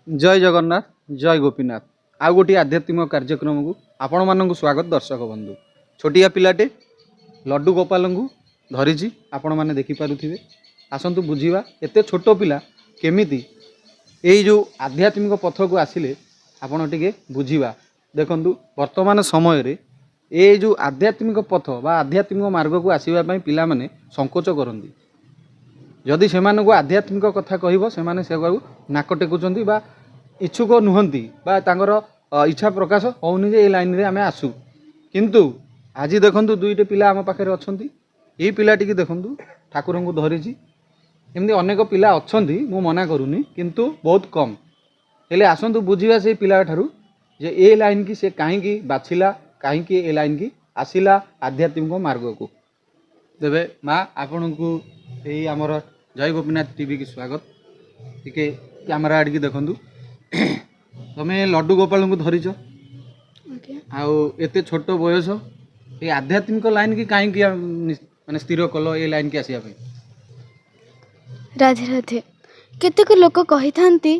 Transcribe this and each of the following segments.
जय जगन्नाथ जय गोपीनाथ आउ गोटे आध्यात्मिक कार्यक्रम को आपण मानक स्वागत दर्शक बंधु छोटिया पिलाटे लड्डू गोपाल को धरी आपण मैंने देखिपे आसतु बुझा एत छोट पिला केमिति यही जो आध्यात्मिक पथ को आसिले आपण टिके बुझा देखु वर्तमान समय रे ये जो आध्यात्मिक पथ बा आध्यात्मिक मार्ग को आसवाई पिला माने संकोच करती जदि से आध्यात्मिक कथा कह से नाक टेकुंट बा इच्छुक नुहति इच्छा प्रकाश होनी जे लाइन रे आमे आसू किंतु आज देखु दुईटे पिला आम पाखे अच्छा ये पिलाटी देखु ठाकुर को धरी एमती अनेक पिला अच्छा मु मना करूनी किंतु बहुत कम हेले आसतु बुझा से पिला ठारू जे ए लाइन की से कहीं बाछिला कहीं ए लाइन की आसिला आध्यात्मिक मार्ग को देवे माँ आपण को यही आमर जय गोपीनाथ टीवी की स्वागत टिके कैमरा आड़ की देखु तुम लड्डू गोपाल को धरीच आउ एते छोट बयस ये आध्यात्मिक लाइन की कहीं माने स्थिर कल ये लाइन की आसिया राधे राधे केतेक लोक कही थांती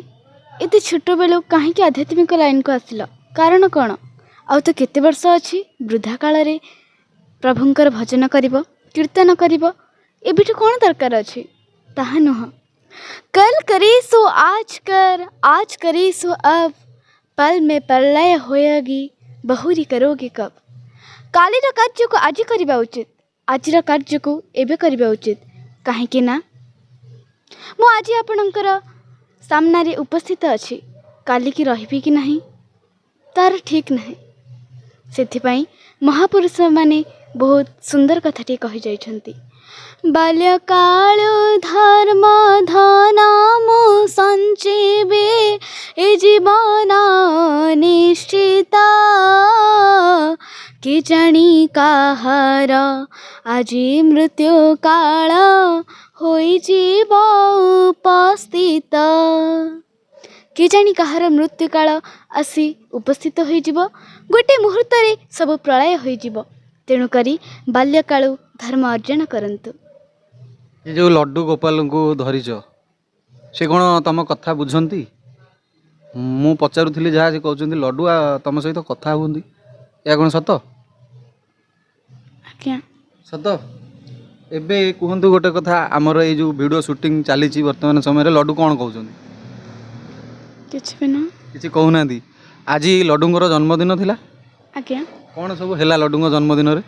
एते छोट बेलू कहीं आध्यात्मिक लाइन को आसिल कारण कौन आउ तो केते वर्ष अच्छी वृद्धा काल रे प्रभुंकर भजन करिवो कीर्तन करिवो एबिठु कौन दरकार अच्छी ताहा नुह कल करे सो आज करे सो अब पल में प्रलय होएगी बहुरी करोगे कब कालीर कार्य को आज करवा उचित आजिर कार्य को एबे करवा उचित कहीं ना मु आज आपणकर सामना रे उपस्थित अच्छी काली की रही कि नहीं तार ठीक नहीं से महापुरुष माने बहुत सुंदर कथाटी कही जाइछंती बाल्यकाल धर्म धनामो संचेबे ए जीवन निश्चिता कि जानी काहार आजी मृत्यु काल होई जीव उपस्थित कि जानी काहार मृत्यु काल आसी उपस्थित होई जीव गोटे मुहूर्त रे सब प्रलय होई जीव तेणु करी बाल्यकालु धर्म अर्जन करंतु ये जो लड्डू गोपाल को धरीच से कौन तुम कथा बुझंती मु पचारुली जहाँ से कहते लड्डू तुम सहित कथा हुंदी या कौन सत आज्ञा सत एबे कहतु गोटे कथा आमर ये जो वीडियो शूटिंग चली वर्तमान समय लड्डू कौन कहते किसी कहूना आज लड्डूर जन्मदिन थिला आज्ञा कौन सब है लड्डू जन्मदिन रे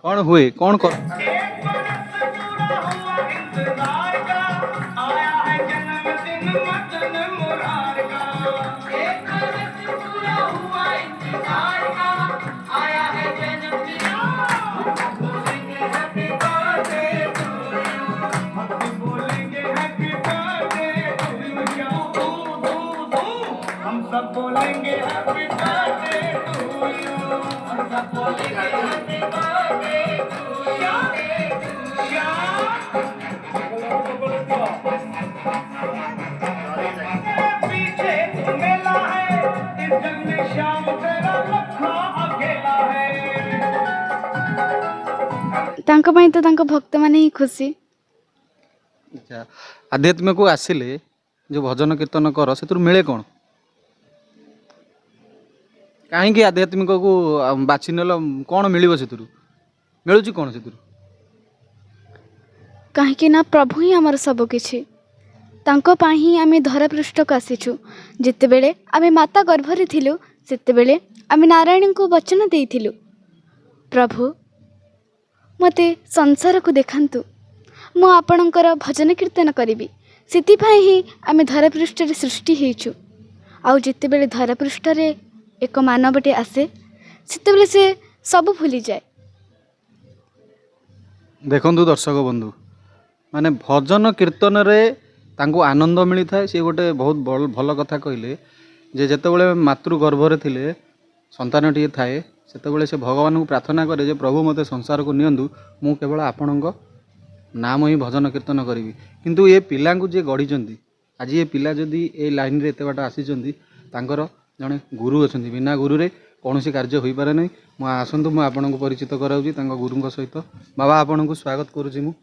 कौन हुए कौन कर तांको पई तो तांको भक्त माने ही खुशी। अच्छा आध्यात्मिक को आसिले जो भजन कीर्तन कर से मिले कौन कहीं आध्यात्मिक को बाछि नेल कौन मिल मिलूँ कौन से कहीं ना प्रभु ही आमर सब किछि तांको पाई ही आमे धरा पृष्ठ को आसीछु जिते बेले आमे माता गर्भरे थिलु सेते बेले आमे नारायण को वचन देइथिलु प्रभु मते संसार को देखांतु मु आपणकर भजन कीर्तन करी से ही आमे धरा पृष्ठ रे सृष्टि हेचु आउ जिते बेले धरा पृष्ठ रे एक मानवटे आसे सेते बेले से सब भूली जाए। देखु दर्शक बंधु माने भजन कीर्तन रे तांको आनंद मिली थाए सी गोटे बहुत भल कथा कहले जे जेतेबेले मातृ गर्भरे थिले संतान टी थाए सेतेबेले से भगवान को प्रार्थना करे जे प्रभु मते संसार को नियंतु मु केवल आपणक नाम ही भजन कीर्तन करी किंतु ये पिला जे गढ़ी आज ये पिला जदि ए लाइन रे एते बाट आसीचंती तांकर जड़े गुरु अच्छा बिना गुरु रे कौन कार्य हो पारे ना मुझे आसतु मुझे आपको परिचित कराऊँगी गुरु सहित बाबा आपन को स्वागत करुँची मु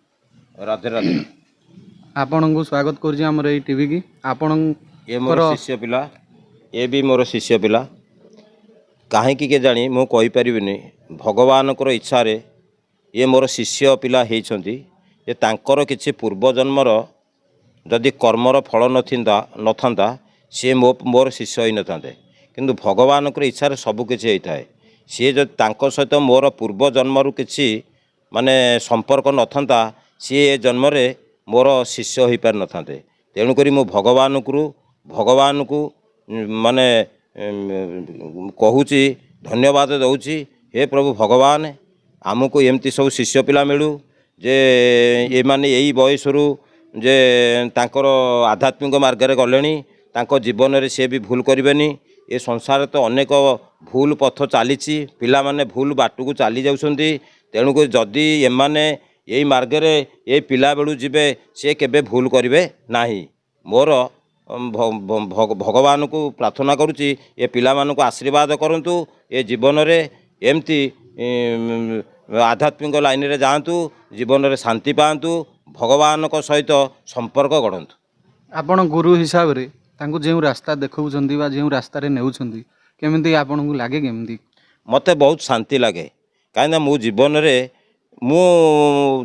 राधे राधे आपन को स्वागत करुँचे आमर ये टीवी की आपण ये मोर शिष्य पिला ये भी मोर शिष्य पिला कहीं के जानी मु कहीपरिनी भगवान इच्छा रे ये मोर शिष्य पिला होती ये तांकर किछि पूर्व जन्मर जदि कर्मर फल नथा सी मोर शिष्य ही न था किंतु भगवान इच्छा रे सब किछि होता है सी जब तांको सहित मोर पूर्व जन्मरु किछि माने संपर्क नथा सी ए जन्म रे मोर शिष्य हो पार न था तेणुक मु भगवान को माने कहूँ धन्यवाद दौची हे प्रभु भगवान आमको एमती सब शिष्य पिला मिलू जे ये माने यही बयसरू जे तांकर आध्यात्मिक मार्ग में गले तांको जीवन में सी भी भूल करेनि ये संसार तो अनेक भूल पथ चली पिला माने भूल बाट को चली जाउछंती तेणुक जदि एमाने यही मार्ग में ये पिला बेलू जीवे सी केबे भूल करेंगे नाही मोर भगवान को प्रार्थना करुच्ची ये पिला मानक आशीर्वाद करंतु ये जीवन रे एमती आध्यात्मिक लाइन रे जातु जीवन रे शांति पातु भगवान को सहित संपर्क गढ़ंतु आपण गुरु हिसाब रे तांको जो रास्ता देखौछंती बा जो रास्ता रे नेउछंती केमिति आपण को लागे केमिति मते बहुत शांति लगे कहीं मो जीवन रे मु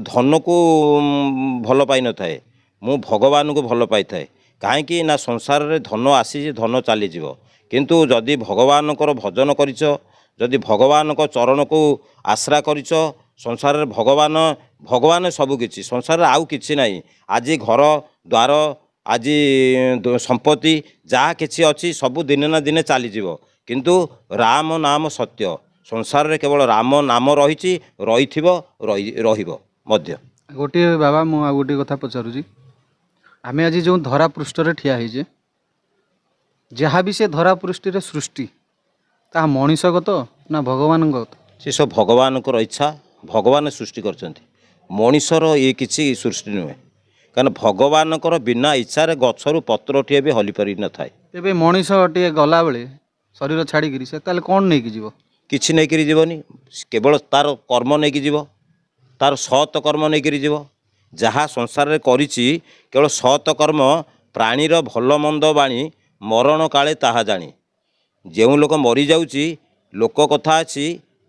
धन को भल पाई न थाए मु भगवान को भल पाई थाए कहीं ना संसार रे धन आसी धन चली जीव किंतु जदि भगवान भजन करिच जदि भगवान चरण को आश्रा करिच संसार रे भगवान भगवान सब किछि संसार रे आउ किछि नाही आज घर द्वार आज संपत्ति जहाँ किछि अछि सब दिने ना दिने चली जीव किंतु राम नाम सत्य संसार रे केवल राम नाम रही रहिबो मध्य गोटे बाबा मु आ गोटे कथा पचारुची आमे आज जो धरा पृष्ठ रे ठिया होइजे जहाँ भी से धरा पृष्ठ रे सृष्टि ता मनीषगत ना भगवानगत से सब भगवान को इच्छा भगवान सृष्टि करछंती मनीषर ये किसी सृष्टि नुहे कारण भगवान बिना इच्छा रे गछरु पत्र टिए भी हली पारि न थाए तेबे मनीष टिए गला बेले शरीर छाड़ी से ताले कोन नै कि जीव किछि नै करी जीवनी केवल तार कर्म नै कि जीव तार सत कर्म नै करी जीव जहाँ संसार रे करिछि केवल सत कर्म प्राणीर भल मंद बाणी मरण काले ताहा जानी जो लोक मरी जाउची लोक कथा अछि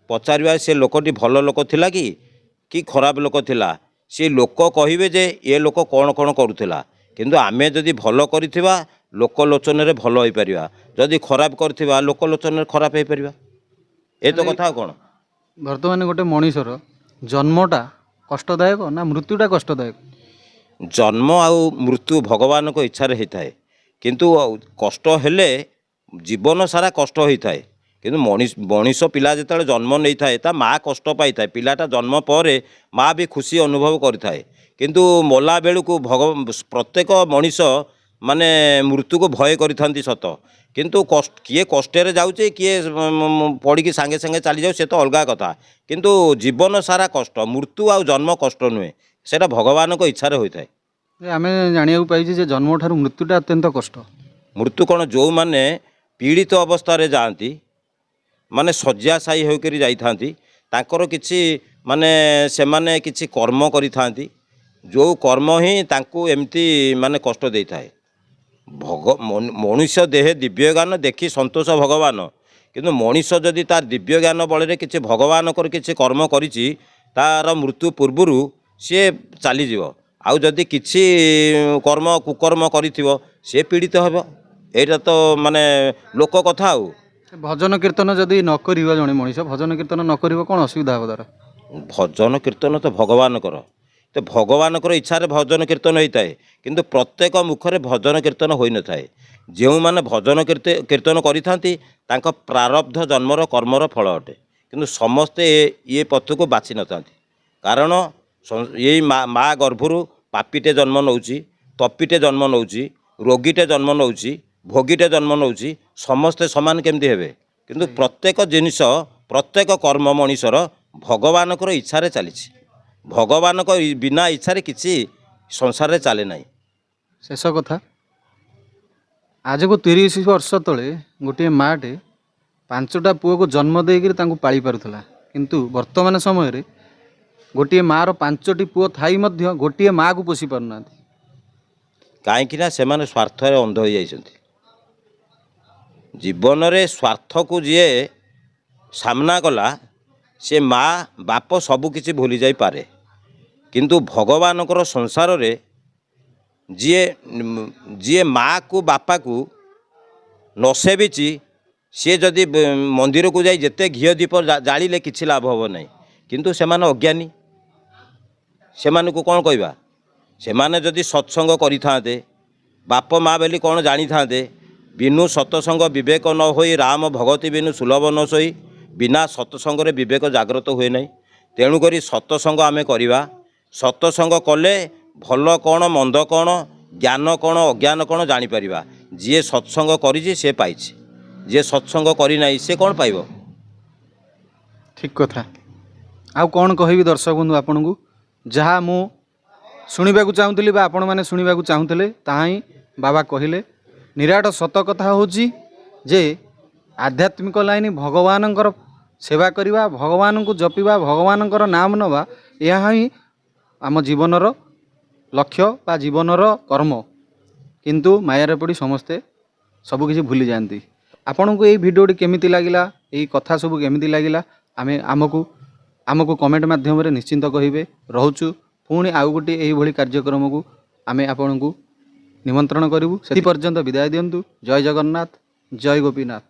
पचारिबा से लोकटी भल लोक थिला कि खराब लोक थिला से लोक कहिबे जे ये लोक कौन कौन करुथिला किंतु आमे जदि भल करिथिबा लोक लोचन रे भल होई परिबा जदि खराब करथिबा लोक लोचन रे खराब होई परिबा ए तो कथा कौन वर्तमान गोटे मनीषर जन्मटा कष्टदायक ना मृत्युटा कष्टदायक जन्म आउ मृत्यु भगवान को इच्छा रे होता है किंतु कष्ट हेले जीवन सारा कष्ट होता है किंतु मनीष पिला जिते जन्म नहीं थाए ता माँ कष्ट पाई थाए पिलाटा जन्म पर माँ भी खुशी अनुभव करें किंतु मला बेलू को प्रत्येक मनीष माने मृत्यु को भय करी सत किंतु किए कष्टे जाऊे किए पड़ी सांगे सांगे चली जाऊ से तो अलग कथा किंतु जीवन सारा कष्ट मृत्यु आ जन्म कष्ट नुहे सेटा भगवान को इच्छा होता है आम जाना पाइजे जे जन्म ठारू मृत्युटा अत्यंत कष्ट मृत्यु कौन जो मैंने पीड़ित अवस्था रे जाती माने शଯ୍ୟାଶାୟୀ होकर जाइथांती किछि माने से माने किछि कर्म करिथांती जो कर्म ही तांको एमती माने कष्ट देई थाए मनुष्य देहे दिव्य ज्ञान देखी संतोष भगवान किंतु मनुष्य जदि तार दिव्य ज्ञान बल किछि भगवान किछि कर्म करिछि तार मृत्यु पूर्वरु सी चली जीव आउ जदि किछि कर्म कुकर्म करिथिबो से पीड़ित हेबो एटा तो माने लोक कथा आउ भजन कीर्तन जदि न करिबा जणे मनीष भजन कीर्तन न करिबो कोन असुविधा हो तार भजन कीर्तन तो भगवान कर तो भगवान इच्छा रे भजन कीर्तन होता है किंतु प्रत्येक मुखरे भजन कीर्तन हो न थाए जो मैंने भजन कीर्तन करिथांती तांको प्रारब्ध जन्मर कर्मर फल अटे किंतु समस्ते ये पथ को बाछि न थांती कारण ये माँ गर्भरु पापीटे जन्म नौची तपीटे जन्म नौची रोगीटे जन्म नौची भोगीटे जन्म नौची समस्ते समान केमती हेबे किंतु प्रत्येक जिनिस प्रत्येक कर्म मनीषर भगवान इच्छा रे चली भगवान बिना इच्छा किसी संसार रे चले ना शेष कथा आज को 30 वर्ष तले गोटे माटे 5टा पुओ को जन्म देकर पाली पारुथला किंतु वर्तमान समय रे गोटे माँ 5टी पुओ थाई मध्य गोटे माँ को पोषी पारना କାହିଁକିନା ସେମାନେ ସ୍ୱାର୍ଥରେ ଅନ୍ଧ ହୋଇଯାଇଛନ୍ତି। ଜୀବନରେ ସ୍ୱାର୍ଥକୁ ଯିଏ ସାମ୍ନା କଲା ସେ ମା ବାପ ସବୁକିଛି ଭୁଲି ଯାଇପାରେ, କିନ୍ତୁ ଭଗବାନଙ୍କର ସଂସାରରେ ଯିଏ ମାକୁ ବାପାକୁ ନ ସେବିଛି ସିଏ ଯଦି ମନ୍ଦିରକୁ ଯାଇ ଯେତେ ଘିଅ ଦୀପ ଜାଳିଲେ କିଛି ଲାଭ ହେବ ନାହିଁ। କିନ୍ତୁ ସେମାନେ ଅଜ୍ଞାନୀ, ସେମାନଙ୍କୁ କ'ଣ କହିବା? ସେମାନେ ଯଦି ସତ୍ସଙ୍ଗ କରିଥାନ୍ତେ, ବାପ ମା ବୋଲି କ'ଣ ଜାଣିଥାନ୍ତେ, ବିନୁ ସତସଙ୍ଗ ବିବେକ ନ ହୋଇ ରାମ ଭଗତି ବିନୁ ସୁଲଭ ନ ସୋଇ, ବିନା ସତସଙ୍ଗରେ ବିବେକ ଜାଗ୍ରତ ହୁଏ ନାହିଁ। ତେଣୁକରି ସତସଙ୍ଗ ଆମେ କରିବା। ସତସଙ୍ଗ କଲେ ଭଲ କ'ଣ ମନ୍ଦ କ'ଣ, ଜ୍ଞାନ କ'ଣ ଅଜ୍ଞାନ କ'ଣ ଜାଣିପାରିବା। ଯିଏ ସତ୍ସଙ୍ଗ କରିଛି ସେ ପାଇଛି, ଯିଏ ସତ୍ସଙ୍ଗ କରିନାହିଁ ସେ କ'ଣ ପାଇବ? ଠିକ୍ କଥା। ଆଉ କ'ଣ କହିବି ଦର୍ଶକ ବନ୍ଧୁ ଆପଣଙ୍କୁ, ଯାହା ମୁଁ ଶୁଣିବାକୁ ଚାହୁଁଥିଲି ବା ଆପଣମାନେ ଶୁଣିବାକୁ ଚାହୁଁଥିଲେ ତାହା ହିଁ ବାବା କହିଲେ। ନିରାଟ ସତ କଥା ହେଉଛି ଯେ ଆଧ୍ୟାତ୍ମିକ ଲାଇନ୍ ଭଗବାନଙ୍କର ସେବା କରିବା, ଭଗବାନଙ୍କୁ ଜପିବା, ଭଗବାନଙ୍କର ନାମ ନେବା, ଏହା ହିଁ ଆମ ଜୀବନର ଲକ୍ଷ୍ୟ ବା ଜୀବନର କର୍ମ। କିନ୍ତୁ ମାୟାରେ ପଡ଼ି ସମସ୍ତେ ସବୁକିଛି ଭୁଲି ଯାଆନ୍ତି। ଆପଣଙ୍କୁ ଏଇ ଭିଡ଼ିଓଟି କେମିତି ଲାଗିଲା, ଏଇ କଥା ସବୁ କେମିତି ଲାଗିଲା, ଆମକୁ କମେଣ୍ଟ ମାଧ୍ୟମରେ ନିଶ୍ଚିନ୍ତ କହିବେ। ରହୁଛୁ, ପୁଣି ଆଉ ଗୋଟିଏ ଏଇଭଳି କାର୍ଯ୍ୟକ୍ରମକୁ ଆମେ ଆପଣଙ୍କୁ ନିମନ୍ତ୍ରଣ କରିବୁ। ସେଥି ପର୍ଯ୍ୟନ୍ତ ବିଦାୟ ଦିଅନ୍ତୁ। ଜୟ ଜଗନ୍ନାଥ, ଜୟ ଗୋପୀନାଥ।